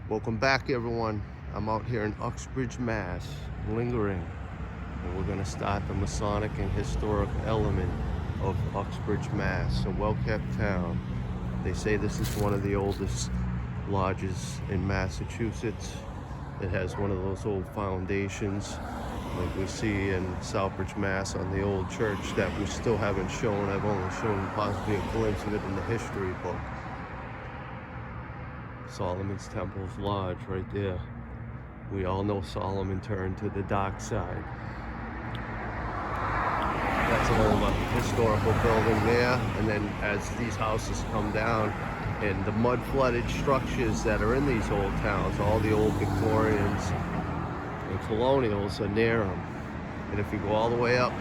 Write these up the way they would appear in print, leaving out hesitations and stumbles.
Welcome back, everyone. I'm out here in Uxbridge, Mass, lingering, and we're going to start the Masonic and historic element of Uxbridge, Mass, a well-kept town. They say this is one of the oldest lodges in Massachusetts. It has one of those old foundations like we see in Southbridge, Mass, on the old church that we still haven't shown. I've only shown possibly a glimpse of it in the history book. Solomon's Temple's Lodge right there. We all know Solomon turned to the dark side. That's an old historical building there. And then as these houses come down and the mud-flooded structures that are in these old towns, all the old Victorians and colonials are near them. And if you go all the way up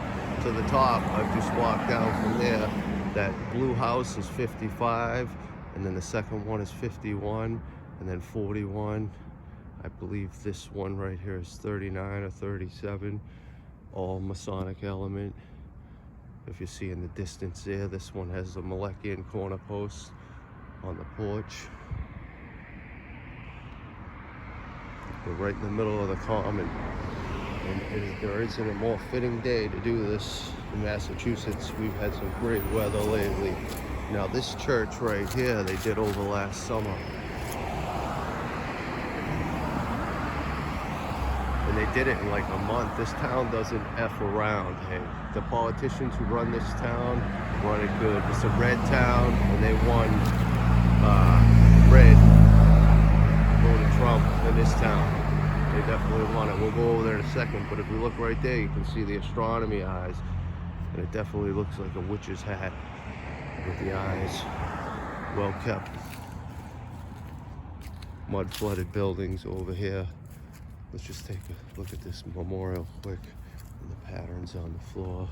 to the top, I've just walked down from there, that blue house is 55. And then the second one is 51, and then 41. I believe this one right here is 39 or 37, all Masonic element. If you see in the distance there, this one has a Malekian corner post on the porch. We're right in the middle of the common, and there isn't a more fitting day to do this in Massachusetts. We've had some great weather lately. Now this church right here, they did over last summer. And they did it in like a month. This town doesn't F around, hey. The politicians who run this town run it good. It's a red town, and they won red, voted Trump in this town. They definitely won it. We'll go over there in a second, but if you look right there, you can see the astronomy eyes. And it definitely looks like a witch's hat. With the eyes well kept. Mud flooded buildings over here. Let's just take a look at this memorial quick and the patterns on the floor.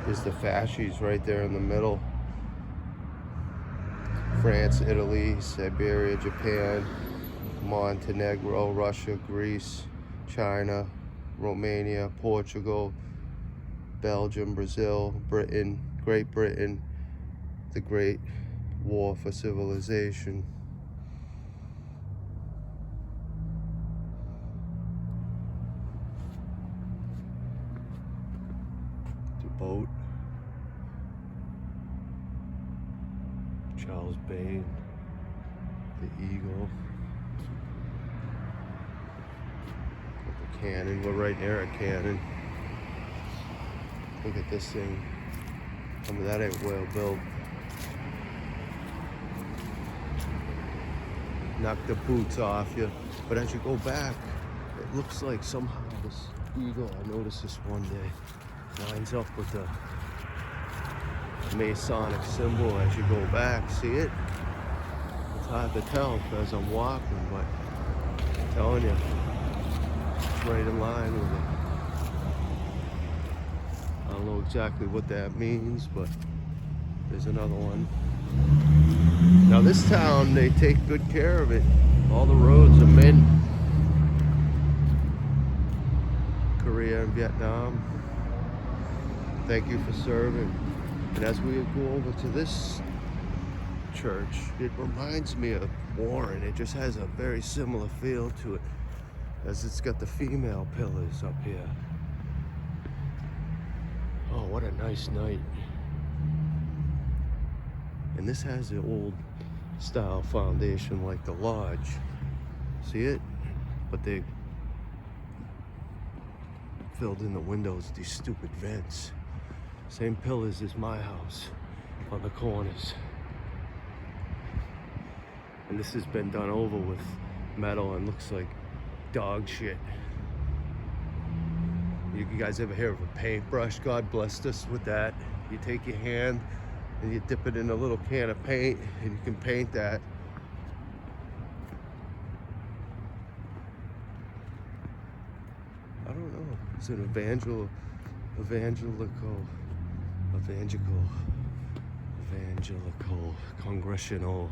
There's the fasces right there in the middle. France, Italy, Siberia, Japan, Montenegro, Russia, Greece, China, Romania, Portugal, Belgium, Brazil, Britain, Great Britain, the Great War for Civilization. The boat, Charles Bain, the Eagle. Cannon, we're right near a cannon. Look at this thing. Some of that ain't well built. Knock the boots off you. But as you go back, it looks like somehow this eagle, I noticed this one day, lines up with the Masonic symbol as you go back. See it? It's hard to tell as I'm walking, but I'm telling you, right in line with it. I don't know exactly what that means, but there's another one. Now this town, they take good care of it. All the roads are mint. Korea and Vietnam, thank you for serving. And as we go over to this church, it reminds me of Warren. It just has a very similar feel to it, as it's got the female pillars up here. Oh, what a nice night. And this has the old style foundation like the lodge. See it? But they filled in the windows with these stupid vents. Same pillars as my house on the corners. And this has been done over with metal and looks like dog shit. You guys ever hear of a paintbrush? God blessed us with that. You take your hand and you dip it in a little can of paint and you can paint that. I don't know. It's an evangelical, congressional.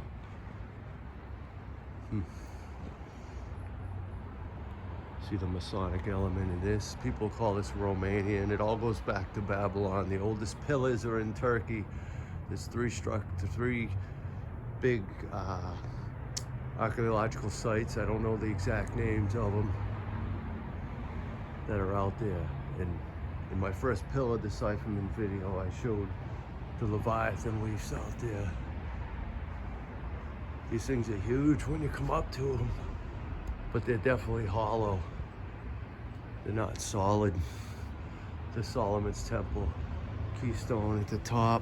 See the Masonic element in this. People call this Romanian. It all goes back to Babylon. The oldest pillars are in Turkey. There's three big archaeological sites. I don't know the exact names of them that are out there. And in my first Pillar Decipherment video, I showed the Leviathan leaves out there. These things are huge when you come up to them, but they're definitely hollow. They're not solid. The Solomon's Temple keystone at the top.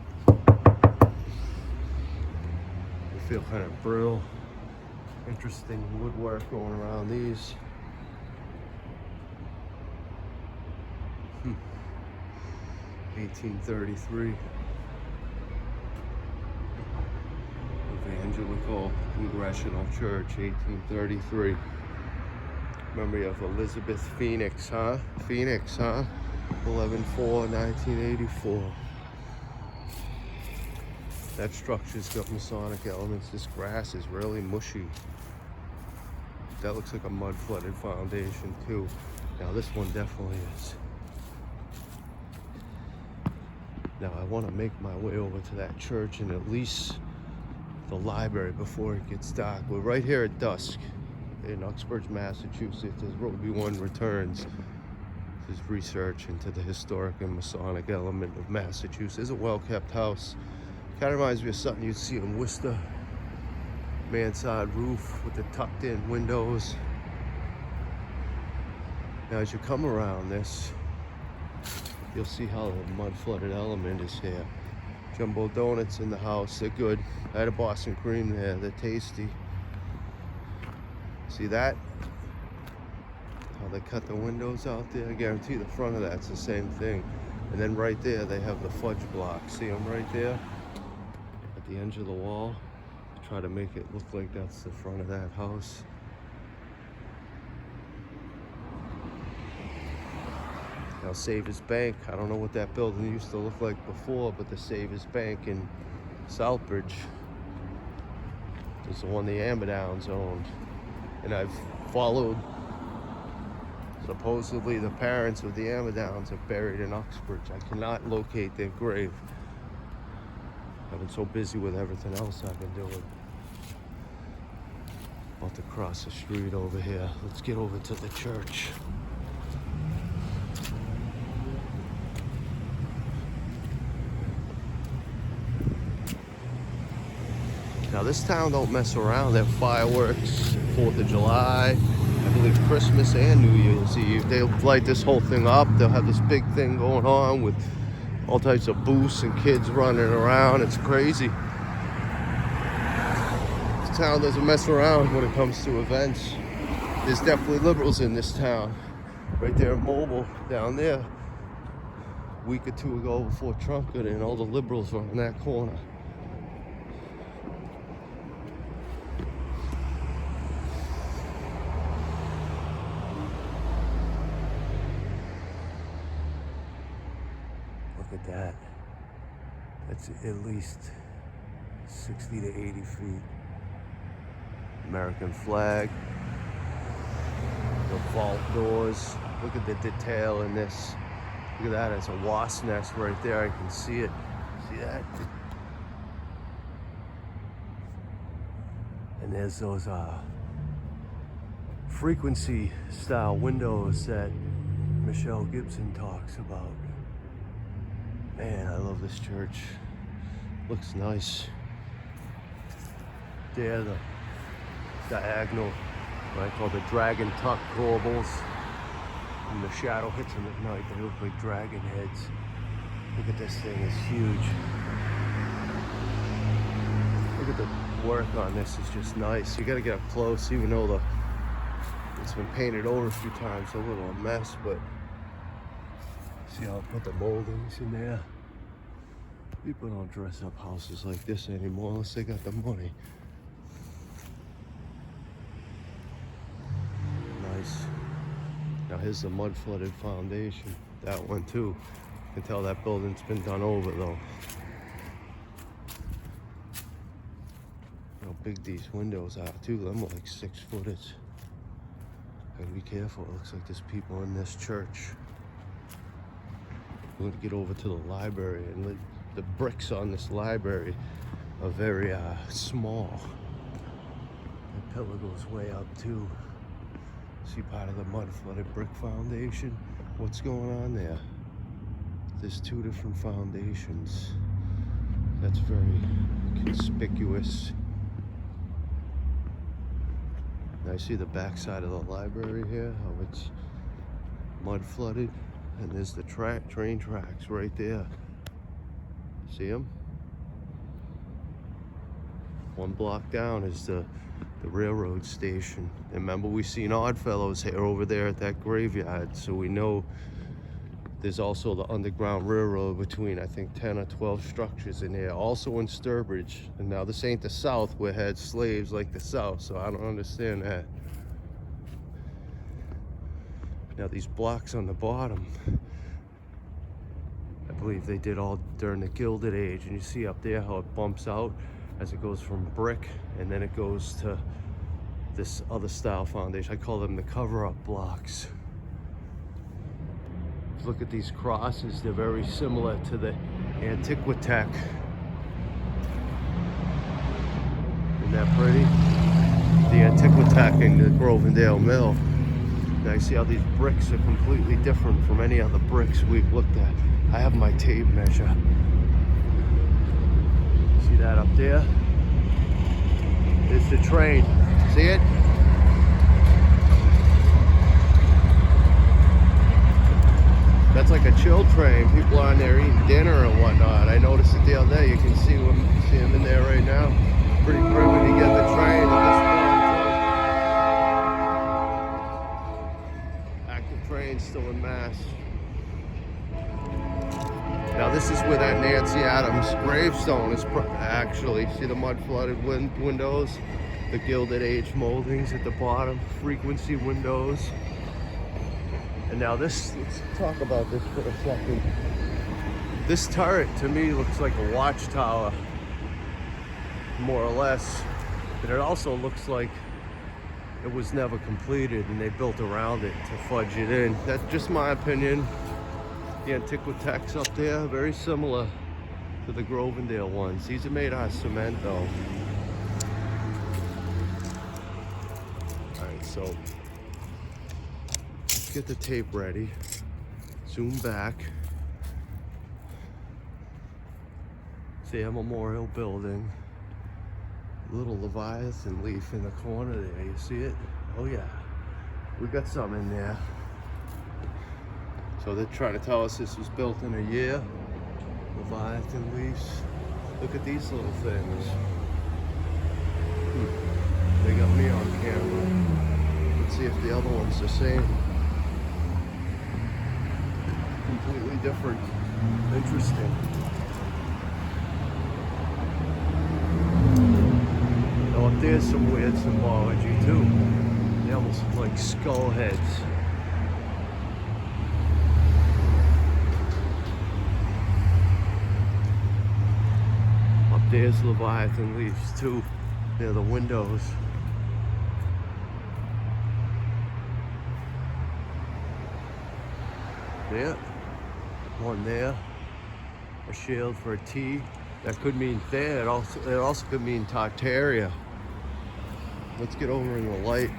They feel kind of brittle. Interesting woodwork going around these. 1833. Evangelical Congregational Church, 1833. Memory of Elizabeth Phoenix, huh? 11/4/1984. That structure's got Masonic elements. This grass is really mushy. That looks like a mud-flooded foundation too. Now this one definitely is. Now I want to make my way over to that church and at least the library before it gets dark. We're right here at dusk in Uxbridge, Massachusetts, as Road B1 returns his research into the historic and Masonic element of Massachusetts. It's a well-kept house. Kind of reminds me of something you'd see in Worcester. Mansard roof with the tucked-in windows. Now, as you come around this, you'll see how the mud-flooded element is here. Jumbo donuts in the house, they're good. I had a Boston cream there, they're tasty. See that? How they cut the windows out there? I guarantee the front of that's the same thing. And then right there, they have the fudge block. See them right there? At the edge of the wall. Try to make it look like that's the front of that house. Now Savers Bank, I don't know what that building used to look like before, but the Savers Bank in Southbridge is the one the Amerdowns owned. And I've followed, supposedly the parents of the Amerdowns are buried in Uxbridge. I cannot locate their grave. I've been so busy with everything else I've been doing. About to cross the street over here. Let's get over to the church. Now this town don't mess around. They have fireworks, 4th of July, I believe Christmas and New Year's Eve. They'll light this whole thing up. They'll have this big thing going on with all types of booths and kids running around. It's crazy. This town doesn't mess around when it comes to events. There's definitely liberals in this town. Right there in Mobile, down there. A week or two ago before Trump got in, all the liberals were in that corner. Look at that. That's at least 60 to 80 feet. American flag. The vault doors. Look at the detail in this. Look at that. It's a wasp nest right there. I can see it. See that? And there's those frequency style windows that Michelle Gibson talks about. Man, I love this church. Looks nice. There, the diagonal, what I call the dragon tuck corbels. When the shadow hits them at night, they look like dragon heads. Look at this thing, it's huge. Look at the work on this, it's just nice. You gotta get up close, even though it's been painted over a few times, a little a mess, but see how I put the moldings in there? People don't dress up houses like this anymore unless they got the money. Nice. Now here's the mud-flooded foundation. That one too. You can tell that building's been done over though. How big these windows are too. Them are like 6 footers. Gotta be careful. It looks like there's people in this church. We're gonna get over to the library and the bricks on this library are very small. The pillar goes way up too. See part of the mud flooded brick foundation? What's going on there? There's two different foundations. That's very conspicuous. Now I see the back side of the library here, how it's mud flooded, and there's the train tracks right there. See them? One block down is the railroad station. And remember, we seen Oddfellows here over there at that graveyard, so we know there's also the Underground Railroad between, I think, 10 or 12 structures in there, also in Uxbridge. And now this ain't the South, where had slaves like the South, so I don't understand that. Now these blocks on the bottom, I believe they did all during the Gilded Age, and you see up there how it bumps out as it goes from brick, and then it goes to this other style foundation. I call them the cover-up blocks. Look at these crosses, they're very similar to the Antiquitech. Isn't that pretty? The Antiquitech in the Grovendale Mill. Now you see how these bricks are completely different from any other bricks we've looked at. I have my tape measure. See that up there? It's the train. See it? That's like a chill train. People are on there eating dinner and whatnot. I noticed it the other day. You can see them in there right now. Pretty privy to get the train at this point. Active train still in Mass. Now this is where that Nancy Adams gravestone is actually. See the mud flooded windows? The Gilded Age moldings at the bottom. Frequency windows. And now let's talk about this for a second. This turret to me looks like a watchtower, more or less. But it also looks like it was never completed and they built around it to fudge it in. That's just my opinion. The Antiquitechs up there, very similar to the Grovendale ones. These are made out of cement though. Alright, so get the tape ready, zoom back, see a memorial building, little Leviathan leaf in the corner there, you see it? Oh yeah, we got some in there. So they're trying to tell us this was built in a year. Leviathan leaves. Look at these little things. They got me on camera. Let's see if the other one's the same. Completely different. Interesting. Now up there's some weird symbology too. They almost look like skull heads. Up there's Leviathan leaves too. They're the windows. There. One there, a shield for a T. That could mean there. It also could mean Tartaria. Let's get over in the light.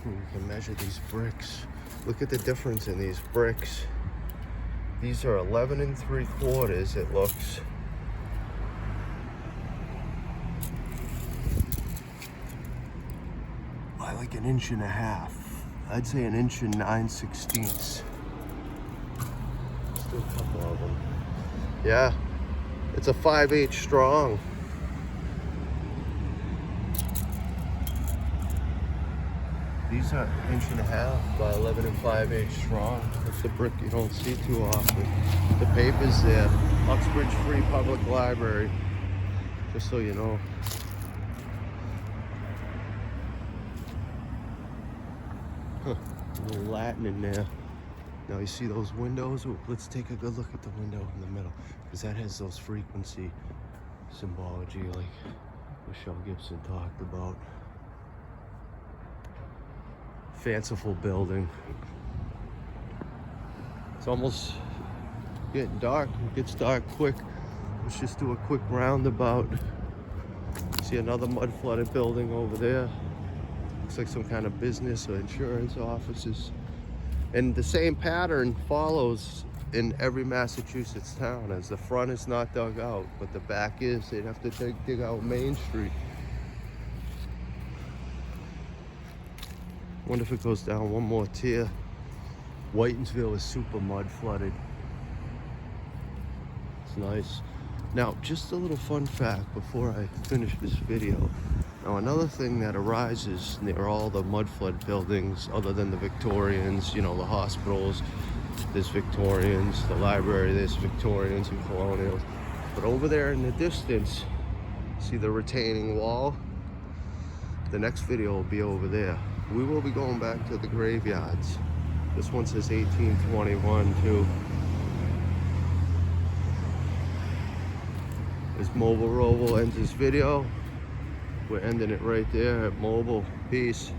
We can measure these bricks. Look at the difference in these bricks. These are 11 3/4, it looks. By like 1.5 inches. I'd say 1 9/16 inches. Still a couple of them. Yeah, it's a 5/8 strong. These are 1.5 inches by 11 5/8 strong. That's the brick you don't see too often. The paper's there. Uxbridge Free Public Library. Just so you know. Huh, a little Latin in there. Now you see those windows? Ooh, let's take a good look at the window in the middle, because that has those frequency symbology like Michelle Gibson talked about. Fanciful building. It's almost getting dark. It gets dark quick. Let's just do a quick roundabout. See another mud flooded building over there. Looks like some kind of business or insurance offices. And the same pattern follows in every Massachusetts town, as the front is not dug out, but the back is. They'd have to dig out Main Street. Wonder if it goes down one more tier. Whitensville is super mud flooded. It's nice. Now, just a little fun fact before I finish this video. Now, another thing that arises near all the mud flood buildings, other than the Victorians, you know, the hospitals, there's Victorians, the library, there's Victorians and colonials. But over there in the distance, see the retaining wall? The next video will be over there. We will be going back to the graveyards. This one says 1821 too. As Mobile Robo ends this video, we're ending it right there at Mobile. Peace.